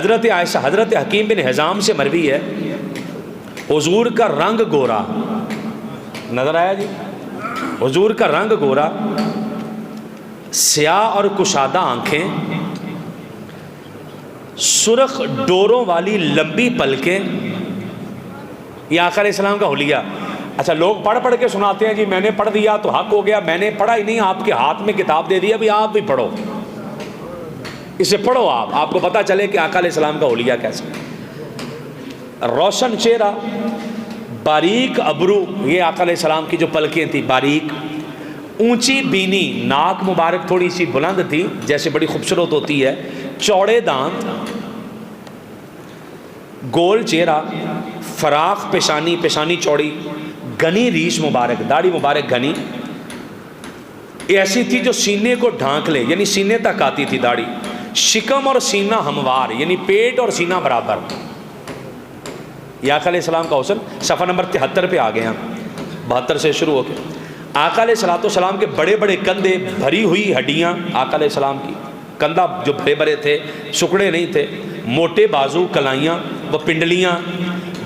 حضرت عائشہ حضرت حکیم بن حزام سے مروی ہے حضور کا رنگ گورا، نظر آیا جی؟ حضور کا رنگ گورا، سیاہ اور کشادہ آنکھیں، سرخ ڈوروں والی لمبی پلکیں، یہ آقا علیہ السلام کا حلیہ۔ اچھا لوگ پڑھ پڑھ کے سناتے ہیں جی میں نے پڑھ دیا تو حق ہو گیا، میں نے پڑھا ہی نہیں، آپ کے ہاتھ میں کتاب دے دیا، بھی آپ بھی پڑھو، اسے پڑھو، آپ کو پتہ چلے کہ آقا علیہ السلام کا حلیہ کیسا۔ روشن چہرہ، باریک ابرو، یہ آقا علیہ السلام کی جو پلکیں تھیں باریک، اونچی بینی، ناک مبارک تھوڑی سی بلند تھی جیسے بڑی خوبصورت ہوتی ہے، چوڑے دانت، گول چہرہ، فراخ پیشانی، پیشانی چوڑی، گھنی ریش مبارک، داڑھی مبارک گھنی، ایسی تھی جو سینے کو ڈھانک لے، یعنی سینے تک آتی تھی داڑھی، شکم اور سینہ ہموار، یعنی پیٹ اور سینہ برابر۔ یہ آقا علیہ السلام کا حسن۔ صفحہ نمبر 73 پہ آ گئے ہیں، 72 سے شروع ہو کے۔ آقا علیہ السلام کے بڑے بڑے کندھے، بھری ہوئی ہڈیاں، آقا علیہ السلام کی کندھا جو بڑے بڑے تھے، سکڑے نہیں تھے، موٹے بازو، کلائیاں و پنڈلیاں،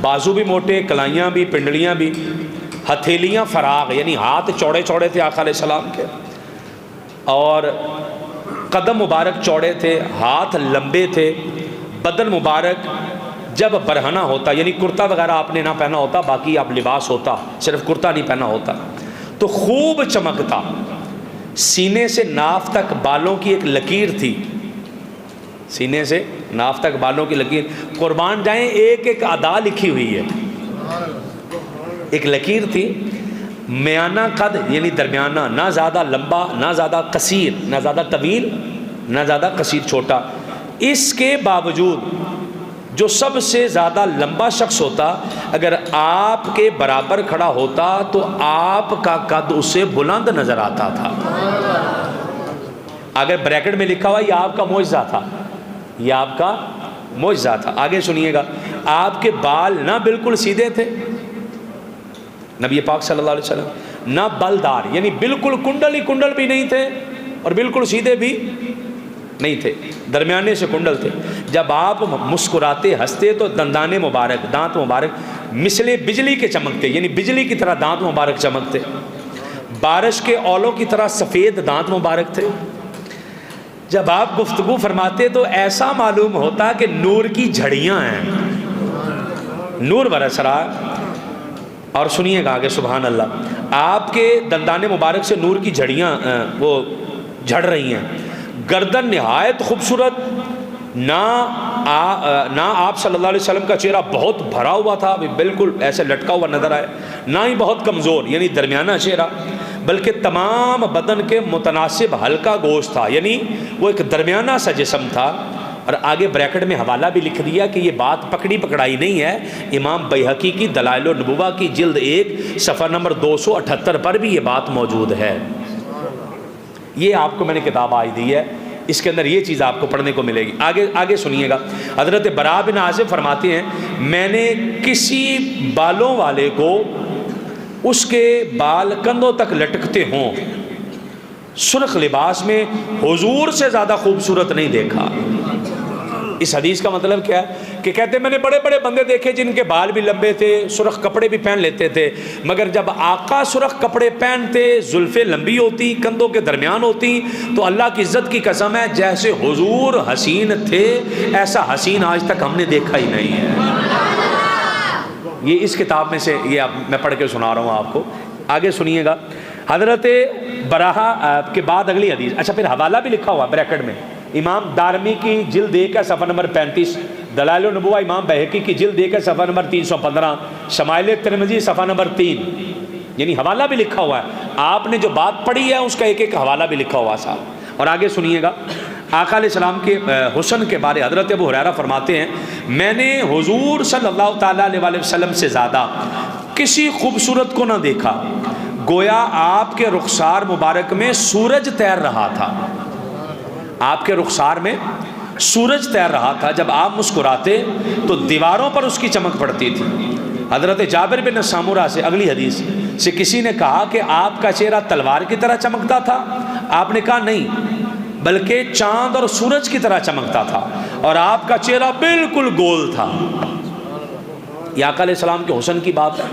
بازو بھی موٹے، کلائیاں بھی، پنڈلیاں بھی، ہتھیلیاں فراغ، یعنی ہاتھ چوڑے چوڑے تھے آقا علیہ السلام کے، اور قدم مبارک چوڑے تھے، ہاتھ لمبے تھے، بدن مبارک جب برہنہ ہوتا، یعنی کرتا وغیرہ آپ نے نہ پہنا ہوتا، باقی آپ لباس ہوتا، صرف کرتا نہیں پہنا ہوتا، تو خوب چمکتا، سینے سے ناف تک بالوں کی ایک لکیر تھی، سینے سے ناف تک بالوں کی لکیر، قربان جائیں ایک ایک ادا لکھی ہوئی ہے، ایک لکیر تھی، میانہ قد یعنی درمیانہ، نہ زیادہ لمبا نہ زیادہ قصیر، نہ زیادہ طویل نہ زیادہ قصیر چھوٹا۔ اس کے باوجود جو سب سے زیادہ لمبا شخص ہوتا اگر آپ کے برابر کھڑا ہوتا تو آپ کا قد اسے بلند نظر آتا تھا۔ اگر بریکٹ میں لکھا ہوا یہ آپ کا معجزہ تھا، یہ آپ کا معجزہ تھا۔ آگے سنیے گا، آپ کے بال نہ بالکل سیدھے تھے نبی پاک صلی اللہ علیہ وسلم، نہ بلدار، یعنی بالکل کنڈل ہی کنڈل بھی نہیں تھے اور بالکل سیدھے بھی نہیں تھے، درمیانے سے کنڈل تھے۔ جب آپ مسکراتے ہنستے تو دندانے مبارک، دانت مبارک مثل بجلی کے چمکتے، یعنی بجلی کی طرح دانت مبارک چمکتے، بارش کے اولوں کی طرح سفید دانت مبارک تھے۔ جب آپ گفتگو فرماتے تو ایسا معلوم ہوتا کہ نور کی جھڑیاں ہیں، نور برس رہا۔ اور سنیے گا آگے، سبحان اللہ، آپ کے دندانے مبارک سے نور کی جھڑیاں وہ جھڑ رہی ہیں۔ گردن نہایت خوبصورت، نہ آپ صلی اللہ علیہ وسلم کا چہرہ بہت بھرا ہوا تھا، بالکل ایسے لٹکا ہوا نظر آئے، نہ ہی بہت کمزور یعنی درمیانہ چہرہ، بلکہ تمام بدن کے متناسب ہلکا گوشت تھا، یعنی وہ ایک درمیانہ سا جسم تھا۔ اور آگے بریکٹ میں حوالہ بھی لکھ دیا کہ یہ بات پکڑی پکڑائی نہیں ہے، امام بیہقی کی دلائل النبوہ کی جلد 1 صفحہ نمبر 278 پر بھی یہ بات موجود ہے۔ یہ آپ کو میں نے کتاب آج دی ہے، اس کے اندر یہ چیز آپ کو پڑھنے کو ملے گی۔ آگے سنیے گا، حضرت براء بن عازب فرماتے ہیں میں نے کسی بالوں والے کو اس کے بال کندھوں تک لٹکتے ہوں، سرخ لباس میں حضور سے زیادہ خوبصورت نہیں دیکھا۔ اس حدیث کا مطلب کیا ہے کہ کہتے ہیں میں نے بڑے بڑے بندے دیکھے جن کے بال بھی لمبے تھے، سرخ کپڑے بھی پہن لیتے تھے، مگر جب آقا سرخ کپڑے پہنتے، زلفیں لمبی ہوتی، کندھوں کے درمیان ہوتی، تو اللہ کی عزت کی قسم ہے جیسے حضور حسین تھے ایسا حسین آج تک ہم نے دیکھا ہی نہیں ہے۔ یہ اس کتاب میں سے یہ میں پڑھ کے سنا رہا ہوں آپ کو۔ آگے سنیے گا، حضرت براء کے بعد اگلی حدیث، اچھا پھر حوالہ بھی لکھا ہوا بریکٹ میں، امام دارمی کی جلد 1 ہے صفحہ نمبر 35، دلائل النبوہ امام بیہقی کی جلد 1 ہے صفحہ نمبر 315، شمائل ترمذی صفحہ نمبر 3، یعنی حوالہ بھی لکھا ہوا ہے، آپ نے جو بات پڑھی ہے اس کا ایک ایک حوالہ بھی لکھا ہوا صاحب۔ اور آگے سنیے گا، آقا علیہ السلام کے حسن کے بارے حضرت ابو ہریرہ فرماتے ہیں میں نے حضور صلی اللہ تعالیٰ علیہ وسلم سے زیادہ کسی خوبصورت کو نہ دیکھا، گویا آپ کے رخسار مبارک میں سورج تیر رہا تھا، آپ کے رخسار میں سورج تیر رہا تھا، جب آپ مسکراتے تو دیواروں پر اس کی چمک پڑتی تھی۔ حضرت جابر بن سامورہ سے اگلی حدیث سے کسی نے کہا کہ آپ کا چہرہ تلوار کی طرح چمکتا تھا، آپ نے کہا نہیں بلکہ چاند اور سورج کی طرح چمکتا تھا، اور آپ کا چہرہ بالکل گول تھا۔ یہ آقا علیہ السلام کے حسن کی بات ہے۔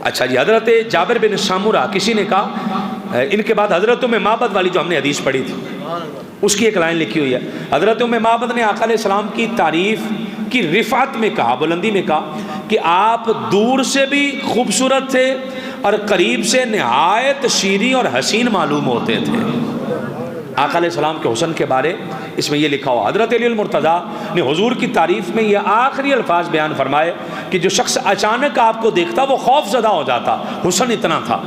اچھا جی، حضرت جابر بن سامورہ، کسی نے کہا ان کے بعد حضرت ام معبد والی جو ہم نے حدیث پڑھی تھی اس کی ایک لائن لکھی ہوئی ہے، حضرت ام معبد نے آقا علیہ السلام کی تعریف کی رفعت میں کہا، بلندی میں کہا کہ آپ دور سے بھی خوبصورت تھے اور قریب سے نہایت شیریں اور حسین معلوم ہوتے تھے۔ آقا علیہ السلام کے حسن کے بارے اس میں یہ لکھا ہوا۔ حضرت علی المرتضیٰ نے حضور کی تعریف میں یہ آخری الفاظ بیان فرمائے کہ جو شخص اچانک آپ کو دیکھتا وہ خوف زدہ ہو جاتا، حسن اتنا تھا،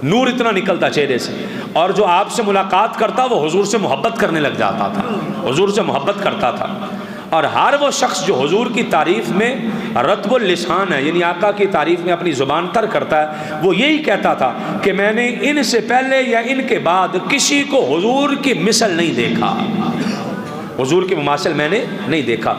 نور اتنا نکلتا چہرے سے، اور جو آپ سے ملاقات کرتا وہ حضور سے محبت کرنے لگ جاتا تھا، حضور سے محبت کرتا تھا۔ اور ہر وہ شخص جو حضور کی تعریف میں رطب اللسان ہے، یعنی آقا کی تعریف میں اپنی زبان تر کرتا ہے، وہ یہی کہتا تھا کہ میں نے ان سے پہلے یا ان کے بعد کسی کو حضور کی مثل نہیں دیکھا، حضور کی مماثل میں نے نہیں دیکھا۔